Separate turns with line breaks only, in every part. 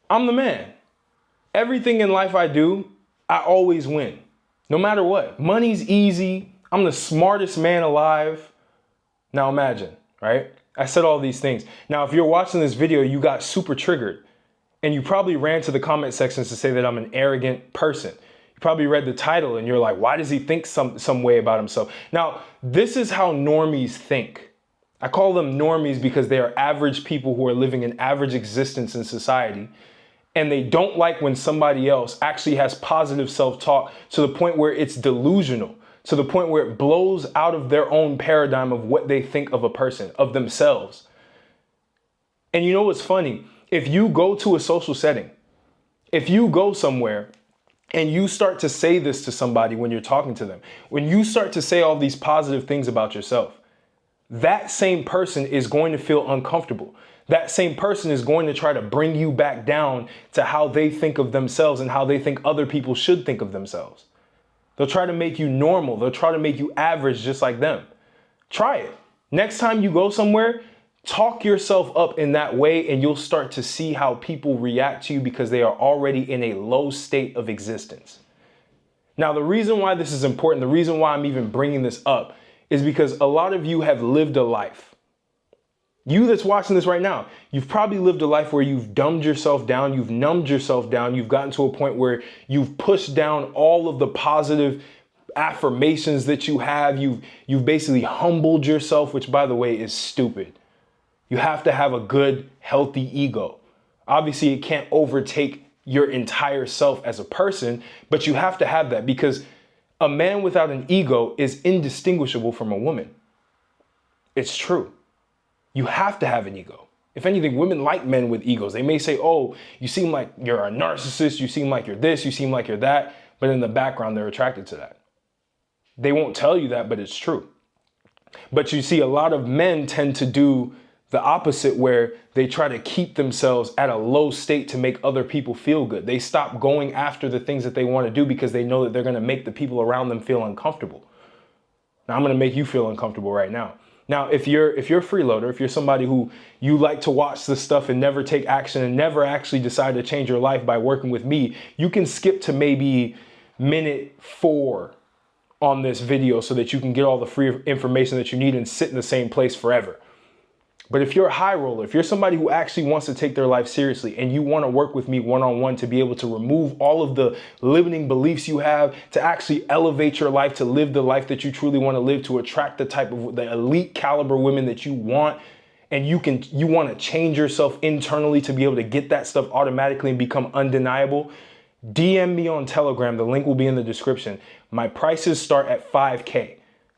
I'm the man. Everything in life I do, I always win. No matter what. Money's easy. I'm the smartest man alive. Now imagine, right? I said all these things. Now, if you're watching this video, you got super triggered and you probably ran to the comment sections to say that I'm an arrogant person. You probably read the title and you're like, why does he think some way about himself? Now, this is how normies think. I call them normies because they are average people who are living an average existence in society. And they don't like when somebody else actually has positive self-talk to the point where it's delusional, to the point where it blows out of their own paradigm of what they think of a person, of themselves. And you know what's funny? If you go to a social setting, if you go somewhere and you start to say this to somebody when you're talking to them, when you start to say all these positive things about yourself, that same person is going to feel uncomfortable. That same person is going to try to bring you back down to how they think of themselves and how they think other people should think of themselves. They'll try to make you normal. They'll try to make you average just like them. Try it. Next time you go somewhere, talk yourself up in that way and you'll start to see how people react to you because they are already in a low state of existence. Now, the reason why this is important, the reason why I'm even bringing this up is because a lot of you have lived a life. You that's watching this right now, you've probably lived a life where you've dumbed yourself down, you've numbed yourself down, you've gotten to a point where you've pushed down all of the positive affirmations that you have. You've basically humbled yourself, which by the way is stupid. You have to have a good, healthy ego. Obviously, it can't overtake your entire self as a person, but you have to have that because a man without an ego is indistinguishable from a woman. It's true. You have to have an ego. If anything, women like men with egos. They may say, oh, you seem like you're a narcissist. You seem like you're this. You seem like you're that. But in the background, they're attracted to that. They won't tell you that, but it's true. But you see, a lot of men tend to do the opposite where they try to keep themselves at a low state to make other people feel good. They stop going after the things that they want to do because they know that they're going to make the people around them feel uncomfortable. Now, I'm going to make you feel uncomfortable right now. Now, if you're a freeloader, if you're somebody who you like to watch this stuff and never take action and never actually decide to change your life by working with me, you can skip to maybe minute 4 on this video so that you can get all the free information that you need and sit in the same place forever. But if you're a high roller, if you're somebody who actually wants to take their life seriously and you want to work with me one-on-one to be able to remove all of the limiting beliefs you have, to actually elevate your life, to live the life that you truly want to live, to attract the elite caliber women that you want, and you want to change yourself internally to be able to get that stuff automatically and become undeniable, DM me on Telegram. The link will be in the description. My prices start at $5K.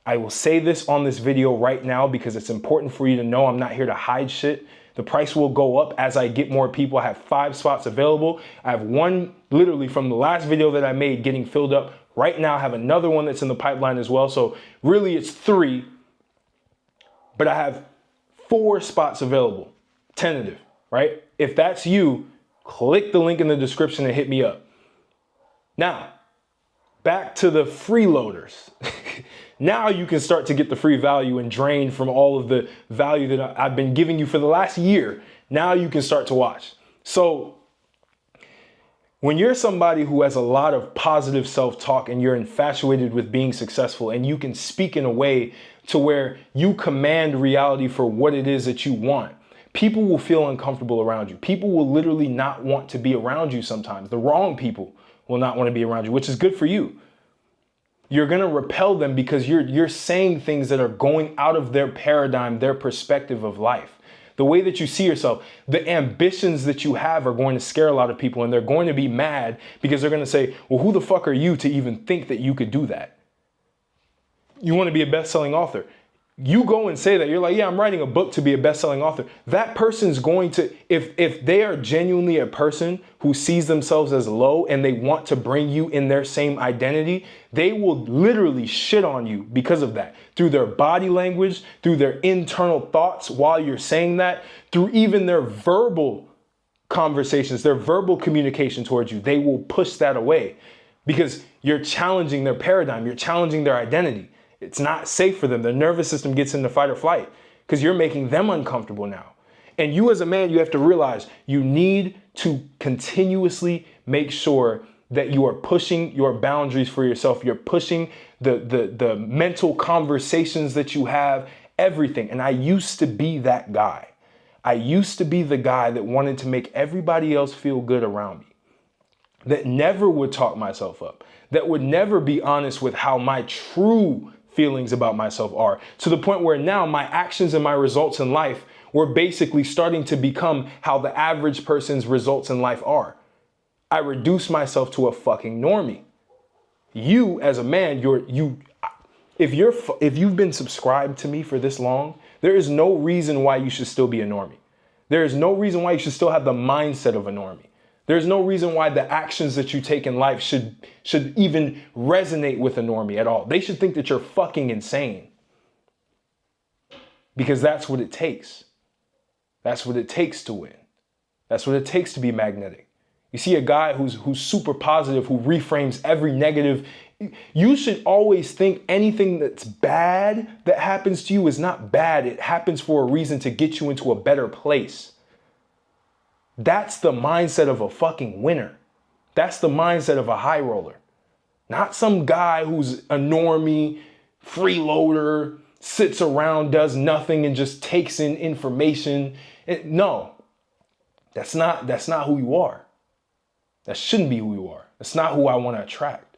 I will say this on this video right now because it's important for you to know I'm not here to hide shit. The price will go up as I get more people. I have 5 spots available. I have one literally from the last video that I made getting filled up. Right now I have another one that's in the pipeline as well. So really it's 3, but I have 4 spots available, tentative, right? If that's you, click the link in the description and hit me up. Now, back to the freeloaders. Now you can start to get the free value and drain from all of the value that I've been giving you for the last year. Now you can start to watch. So when you're somebody who has a lot of positive self-talk and you're infatuated with being successful and you can speak in a way to where you command reality for what it is that you want, people will feel uncomfortable around you. People will literally not want to be around you sometimes. The wrong people will not want to be around you, which is good for you. You're going to repel them because you're saying things that are going out of their paradigm, their perspective of life. The way that you see yourself, the ambitions that you have are going to scare a lot of people and they're going to be mad because they're going to say, well, who the fuck are you to even think that you could do that? You want to be a best-selling author. You go and say that, you're like, yeah, I'm writing a book to be a best-selling author. That person's going to, if they are genuinely a person who sees themselves as low and they want to bring you in their same identity, they will literally shit on you because of that. Through their body language, through their internal thoughts while you're saying that, through even their verbal conversations, their verbal communication towards you, they will push that away because you're challenging their paradigm, you're challenging their identity. It's not safe for them. Their nervous system gets into fight or flight because you're making them uncomfortable now. And you as a man, you have to realize you need to continuously make sure that you are pushing your boundaries for yourself. You're pushing the mental conversations that you have, everything. And I used to be that guy. I used to be the guy that wanted to make everybody else feel good around me, that never would talk myself up, that would never be honest with how my true feelings about myself are, to the point where now my actions and my results in life were basically starting to become how the average person's results in life are. I reduced myself to a fucking normie. You as a man, if you've been subscribed to me for this long, there is no reason why you should still be a normie. There is no reason why you should still have the mindset of a normie. There's no reason why the actions that you take in life should even resonate with a normie at all. They should think that you're fucking insane. Because that's what it takes. That's what it takes to win. That's what it takes to be magnetic. You see a guy who's super positive, who reframes every negative. You should always think anything that's bad that happens to you is not bad. It happens for a reason to get you into a better place. That's the mindset of a fucking winner. That's the mindset of a high roller. Not some guy who's a normie, freeloader, sits around, does nothing, and just takes in information. No, that's not who you are. That shouldn't be who you are. That's not who I want to attract.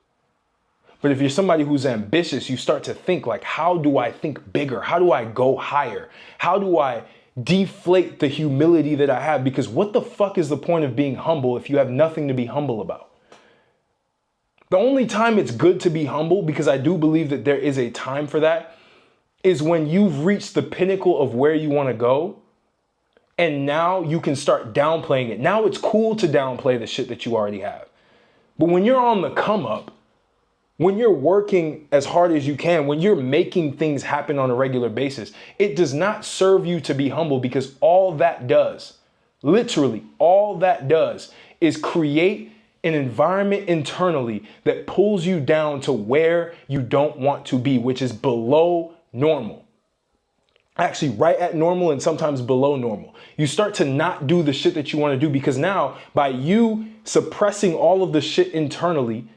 But if you're somebody who's ambitious, you start to think like, how do I think bigger? How do I go higher? How do I deflate the humility that I have? Because what the fuck is the point of being humble if you have nothing to be humble about? The only time it's good to be humble, because I do believe that there is a time for that, is when you've reached the pinnacle of where you want to go. And now you can start downplaying it. Now it's cool to downplay the shit that you already have. But when you're on the come up, when you're working as hard as you can, when you're making things happen on a regular basis, it does not serve you to be humble, because all that does, literally all that does, is create an environment internally that pulls you down to where you don't want to be, which is below normal. Actually, right at normal and sometimes below normal. You start to not do the shit that you want to do, because now by you suppressing all of the shit internally,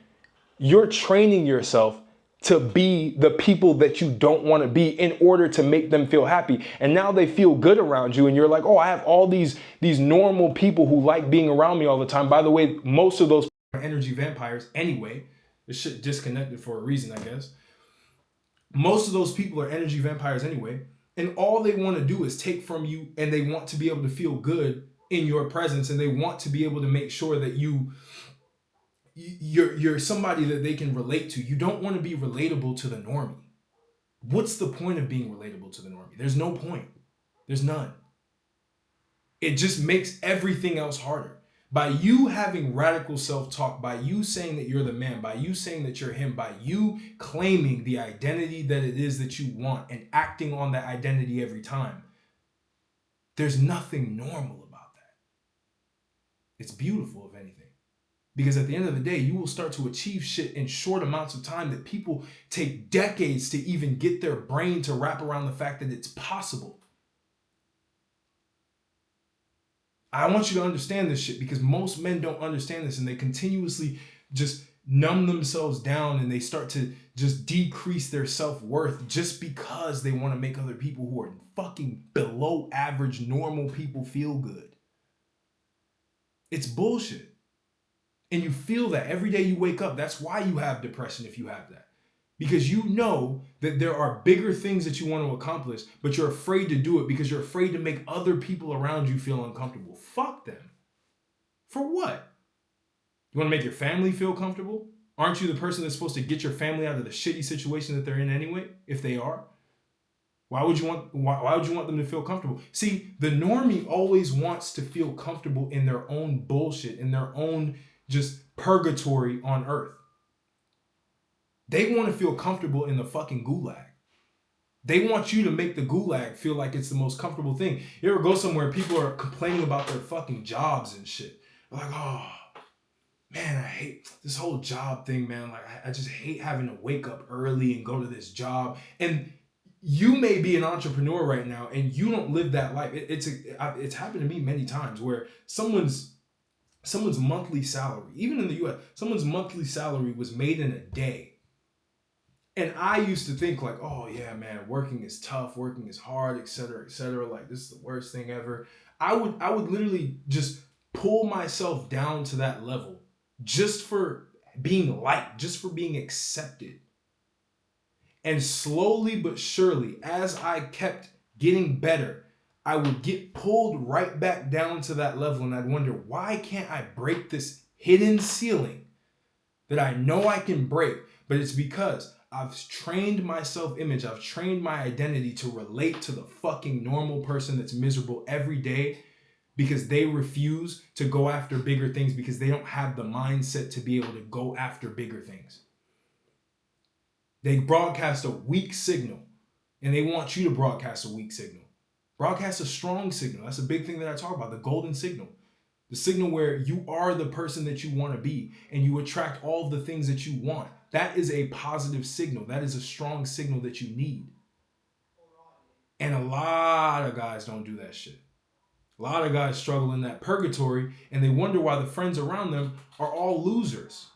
you're training yourself to be the people that you don't want to be in order to make them feel happy. And now they feel good around you, and you're like, oh, I have all these normal people who like being around me all the time. By the way, most of those are energy vampires anyway. This shit disconnected for a reason, I guess. Most of those people are energy vampires anyway. And all they want to do is take from you, and they want to be able to feel good in your presence, and they want to be able to make sure that you're somebody that they can relate to. You don't want to be relatable to the normie. What's the point of being relatable to the normie? There's no point. There's none. It just makes everything else harder. By you having radical self-talk, by you saying that you're the man, by you saying that you're him, by you claiming the identity that it is that you want and acting on that identity every time, there's nothing normal about that. It's beautiful, if anything. Because at the end of the day, you will start to achieve shit in short amounts of time that people take decades to even get their brain to wrap around the fact that it's possible. I want you to understand this shit, because most men don't understand this, and they continuously just numb themselves down, and they start to just decrease their self-worth just because they want to make other people who are fucking below average normal people feel good. It's bullshit. And you feel that every day you wake up. That's why you have depression if you have that. Because you know that there are bigger things that you want to accomplish, but you're afraid to do it because you're afraid to make other people around you feel uncomfortable. Fuck them. For what? You want to make your family feel comfortable? Aren't you the person that's supposed to get your family out of the shitty situation that they're in anyway, if they are? Why would you want them to feel comfortable? See, the normie always wants to feel comfortable in their own bullshit, in their own just purgatory on earth. They want to feel comfortable in the fucking gulag. They want you to make the gulag feel like it's the most comfortable thing. You ever go somewhere, people are complaining about their fucking jobs and shit. They're like, oh, man, I hate this whole job thing, man. Like, I just hate having to wake up early and go to this job. And you may be an entrepreneur right now and you don't live that life. It's happened to me many times where someone's monthly salary, even in the US, someone's monthly salary was made in a day. And I used to think like, oh yeah, man, working is tough, working is hard, etc., etc. Like this is the worst thing ever. I would literally just pull myself down to that level just for being liked, just for being accepted. And slowly but surely, as I kept getting better, I would get pulled right back down to that level, and I'd wonder, why can't I break this hidden ceiling that I know I can break? But it's because I've trained my self-image, I've trained my identity to relate to the fucking normal person that's miserable every day because they refuse to go after bigger things because they don't have the mindset to be able to go after bigger things. They broadcast a weak signal, and they want you to broadcast a weak signal. Broadcast a strong signal. That's a big thing that I talk about, the golden signal. The signal where you are the person that you want to be, and you attract all the things that you want. That is a positive signal. That is a strong signal that you need. And a lot of guys don't do that shit. A lot of guys struggle in that purgatory, and they wonder why the friends around them are all losers.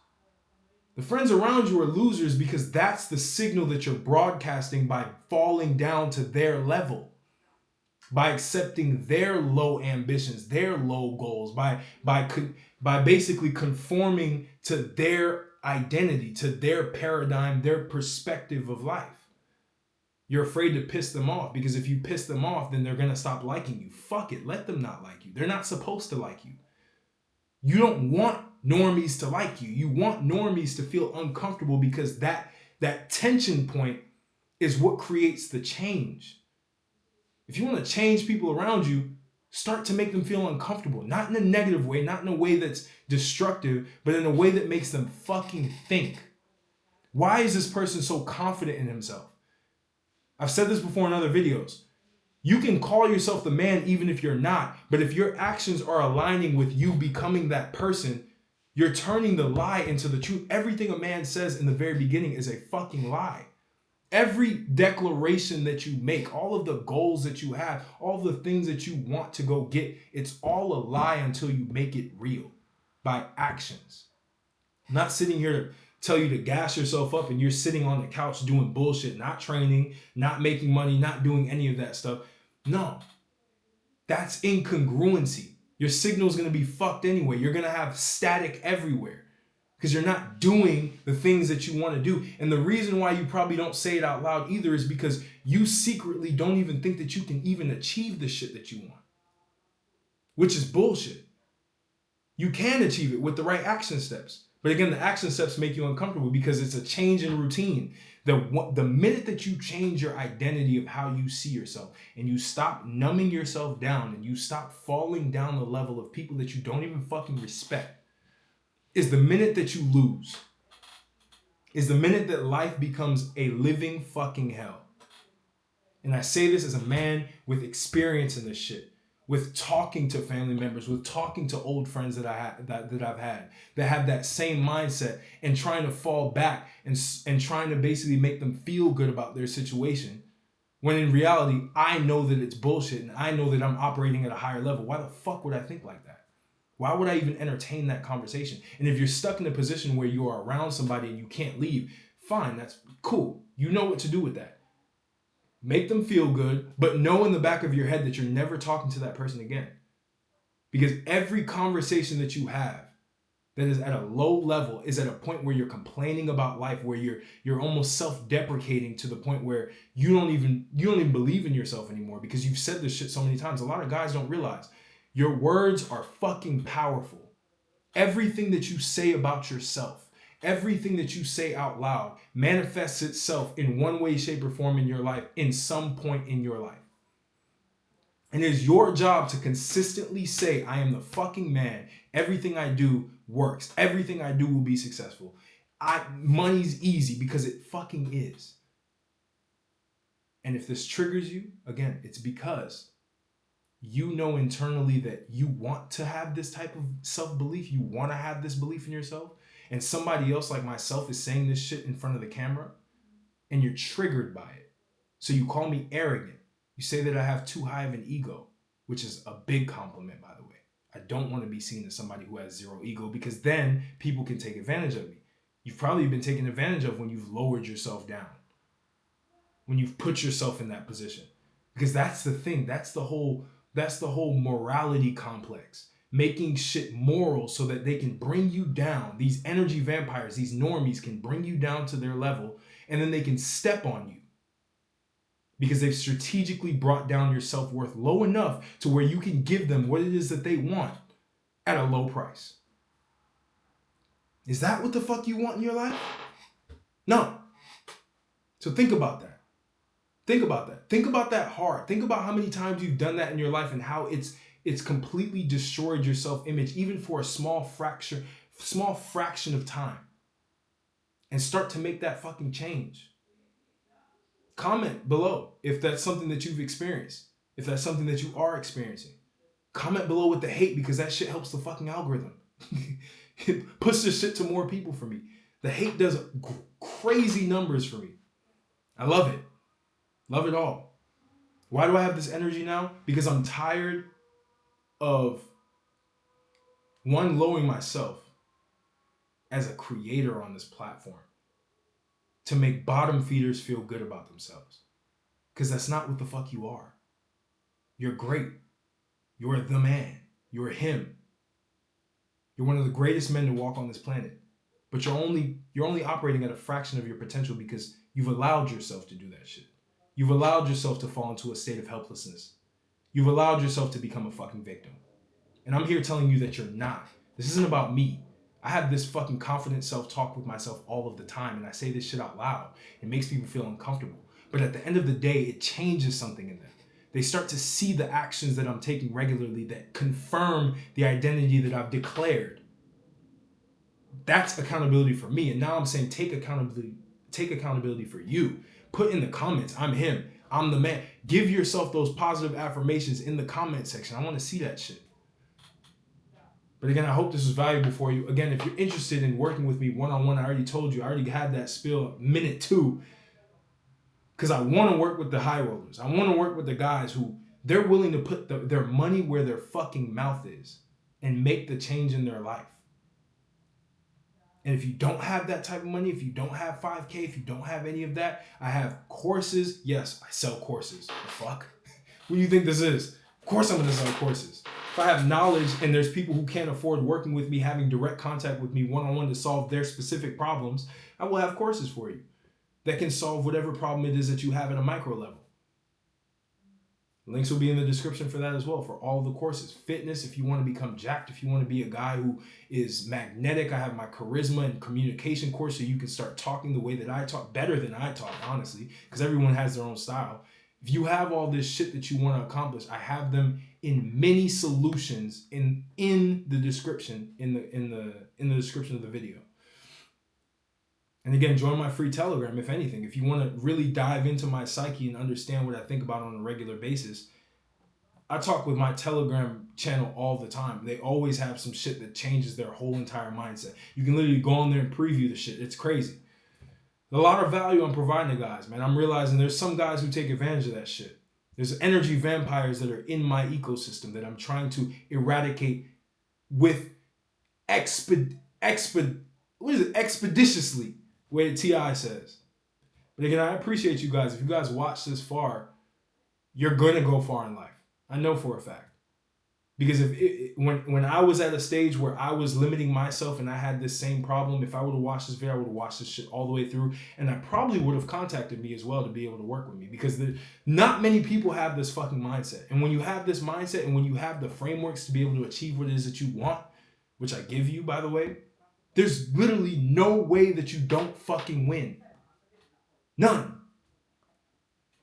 The friends around you are losers because that's the signal that you're broadcasting by falling down to their level, by accepting their low ambitions, their low goals, by basically conforming to their identity, to their paradigm, their perspective of life. You're afraid to piss them off because if you piss them off, then they're going to stop liking you. Fuck it. Let them not like you. They're not supposed to like you. You don't want normies to like you. You want normies to feel uncomfortable because that tension point is what creates the change. If you want to change people around you, start to make them feel uncomfortable. Not in a negative way, not in a way that's destructive, but in a way that makes them fucking think. Why is this person so confident in himself? I've said this before in other videos. You can call yourself the man even if you're not, but if your actions are aligning with you becoming that person, you're turning the lie into the truth. Everything a man says in the very beginning is a fucking lie. Every declaration that you make, all of the goals that you have, all the things that you want to go get, it's all a lie until you make it real by actions. I'm not sitting here to tell you to gas yourself up and you're sitting on the couch doing bullshit, not training, not making money, not doing any of that stuff. No, that's incongruency. Your signal is going to be fucked anyway. You're going to have static everywhere because you're not doing the things that you want to do. And the reason why you probably don't say it out loud either is because you secretly don't even think that you can even achieve the shit that you want, which is bullshit. You can achieve it with the right action steps. But again, the action steps make you uncomfortable because it's a change in routine. The minute that you change your identity of how you see yourself and you stop numbing yourself down and you stop falling down the level of people that you don't even fucking respect, is the minute that you lose. Is the minute that life becomes a living fucking hell. And I say this as a man with experience in this shit, with talking to family members, with talking to old friends that I've had that have that same mindset and trying to fall back and trying to basically make them feel good about their situation. When in reality, I know that it's bullshit and I know that I'm operating at a higher level. Why the fuck would I think like that? Why would I even entertain that conversation? And if you're stuck in a position where you are around somebody and you can't leave, fine, that's cool. You know what to do with that. Make them feel good, but know in the back of your head that you're never talking to that person again. Because every conversation that you have that is at a low level is at a point where you're complaining about life, where you're almost self-deprecating to the point where you don't even believe in yourself anymore because you've said this shit so many times. A lot of guys don't realize your words are fucking powerful. Everything that you say about yourself, everything that you say out loud manifests itself in one way, shape, or form in your life, in some point in your life. And it is your job to consistently say, I am the fucking man. Everything I do works. Everything I do will be successful. Money's easy because it fucking is. And if this triggers you, again, it's because you know internally that you want to have this type of self-belief. You want to have this belief in yourself. And somebody else like myself is saying this shit in front of the camera and you're triggered by it. So you call me arrogant. You say that I have too high of an ego, which is a big compliment, by the way. I don't want to be seen as somebody who has zero ego, because then people can take advantage of me. You've probably been taken advantage of when you've lowered yourself down, when you've put yourself in that position. Because that's the thing. That's the whole morality complex. Making shit moral so that they can bring you down. These energy vampires, these normies can bring you down to their level, and then they can step on you. Because they've strategically brought down your self-worth low enough to where you can give them what it is that they want at a low price. Is that what the fuck you want in your life? No. So think about that. Think about that. Think about that hard. Think about how many times you've done that in your life and how it's completely destroyed your self-image, even for a small fraction of time. And start to make that fucking change. Comment below if that's something that you've experienced, if that's something that you are experiencing. Comment below with the hate, because that shit helps the fucking algorithm. It push this shit to more people for me. The hate does crazy numbers for me. I love it. Love it all. Why do I have this energy now? Because I'm tired of, one, lowering myself as a creator on this platform to make bottom feeders feel good about themselves. Because that's not what the fuck you are. You're great. You're the man. You're him. You're one of the greatest men to walk on this planet. But you're only operating at a fraction of your potential because you've allowed yourself to do that shit. You've allowed yourself to fall into a state of helplessness. You've allowed yourself to become a fucking victim. And I'm here telling you that you're not. This isn't about me. I have this fucking confident self-talk with myself all of the time, and I say this shit out loud. It makes people feel uncomfortable. But at the end of the day, it changes something in them. They start to see the actions that I'm taking regularly that confirm the identity that I've declared. That's accountability for me. And now I'm saying take accountability for you. Put in the comments, I'm him, I'm the man. Give yourself those positive affirmations in the comment section. I want to see that shit. But again, I hope this was valuable for you. Again, if you're interested in working with me one-on-one, I already told you, I already had that spill minute 2. Because I want to work with the high rollers. I want to work with the guys who they're willing to put their money where their fucking mouth is and make the change in their life. And if you don't have that type of money, if you don't have 5K, if you don't have any of that, I have courses. Yes, I sell courses. The fuck? What do you think this is? Of course I'm going to sell courses. If I have knowledge and there's people who can't afford working with me, having direct contact with me one-on-one to solve their specific problems, I will have courses for you that can solve whatever problem it is that you have at a micro level. Links will be in the description for that as well, for all the courses. Fitness, if you want to become jacked, if you want to be a guy who is magnetic, I have my charisma and communication course so you can start talking the way that I talk, better than I talk, honestly, because everyone has their own style. If you have all this shit that you want to accomplish, I have them in many solutions in the description, in the description of the video. And again, join my free Telegram, if anything. If you want to really dive into my psyche and understand what I think about on a regular basis, I talk with my Telegram channel all the time. They always have some shit that changes their whole entire mindset. You can literally go on there and preview the shit. It's crazy. A lot of value I'm providing to guys, man. I'm realizing there's some guys who take advantage of that shit. There's energy vampires that are in my ecosystem that I'm trying to eradicate with expeditiously, way T.I. says. But again, I appreciate you guys. If you guys watch this far, you're going to go far in life. I know for a fact. Because when I was at a stage where I was limiting myself and I had this same problem, if I would have watched this video, I would have watched this shit all the way through. And I probably would have contacted me as well to be able to work with me. Because not many people have this fucking mindset. And when you have this mindset and when you have the frameworks to be able to achieve what it is that you want, which I give you, by the way, there's literally no way that you don't fucking win. None.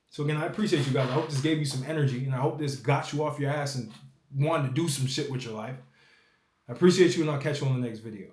So again, I appreciate you guys. I hope this gave you some energy, and I hope this got you off your ass and wanted to do some shit with your life. I appreciate you, and I'll catch you on the next video.